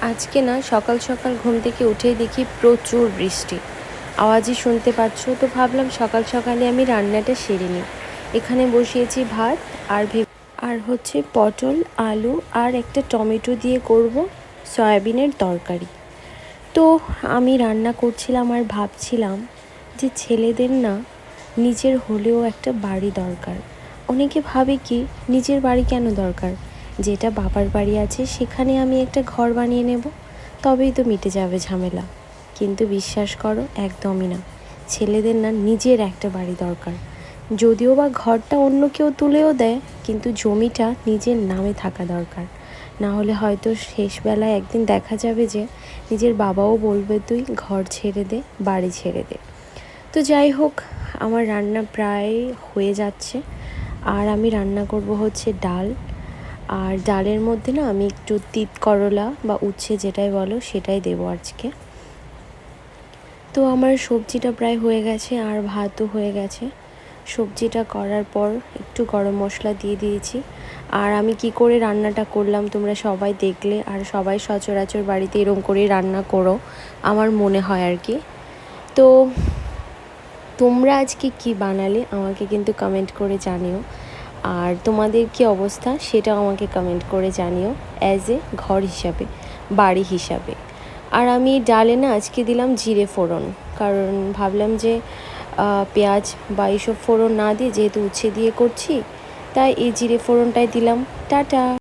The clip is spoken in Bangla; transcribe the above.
আজকে না সকাল সকাল ঘুম থেকে উঠেই দেখি প্রচুর বৃষ্টি, আওয়াজই শুনতে পাচ্ছ। তো ভাবলাম সকাল সকালে আমি রান্নাটা সেরে নিই। এখানে বসিয়েছি ভাত আর হচ্ছে পটল আলু আর একটা টমেটো দিয়ে করব সয়াবিনের তরকারি। তো আমি রান্না করছিলাম আর ভাবছিলাম যে ছেলেদের না নিজের হলেও একটা বাড়ি দরকার। অনেকে ভাবে কি নিজের বাড়ি কেন দরকার, যেটা বাবার বাড়ি আছে সেখানে আমি একটা ঘর বানিয়ে নেব, তবেই তো মিটে যাবে ঝামেলা। কিন্তু বিশ্বাস করো, একদমই না। ছেলেদের না নিজের একটা বাড়ি দরকার। যদিও বা ঘরটা অন্য কেউ তুলেও দেয়, কিন্তু জমিটা নিজের নামে থাকা দরকার। না হলে হয়তো শেষবেলায় একদিন দেখা যাবে যে নিজের বাবাও বলবে তুই ঘর ছেড়ে দে, বাড়ি ছেড়ে দে। তো যাই হোক, আমার রান্না প্রায় হয়ে যাচ্ছে। আর আমি রান্না করব হচ্ছে ডাল। আর ডালের মধ্যে না আমি একটু তিত করলা বা উচ্ছে যেটাই বলো সেটাই দেবো আজকে। তো আমার সবজিটা প্রায় হয়ে গেছে আর ভাতও হয়ে গেছে। সবজিটা করার পর একটু গরম মশলা দিয়ে দিয়েছি। আর আমি কি করে রান্নাটা করলাম তোমরা সবাই দেখলে, আর সবাই সচরাচর বাড়িতে এরম করেই রান্না করো আমার মনে হয় আর কি। তো তোমরা আজকে কি বানালে আমাকে কিন্তু কমেন্ট করে জানিও। আর তোমাদের কি অবস্থা সেটাও আমাকে কমেন্ট করে জানিও, অ্যাজ এ ঘর হিসাবে, বাড়ি হিসাবে। আর আমি ডালে না আজকে দিলাম জিরে ফোড়ন, কারণ ভাবলাম যে পেঁয়াজ বা এইসব ফোড়ন না দিয়ে যেহেতু উচ্ছে দিয়ে করছি, তাই এই জিরে ফোড়নটাই দিলাম। টাটা।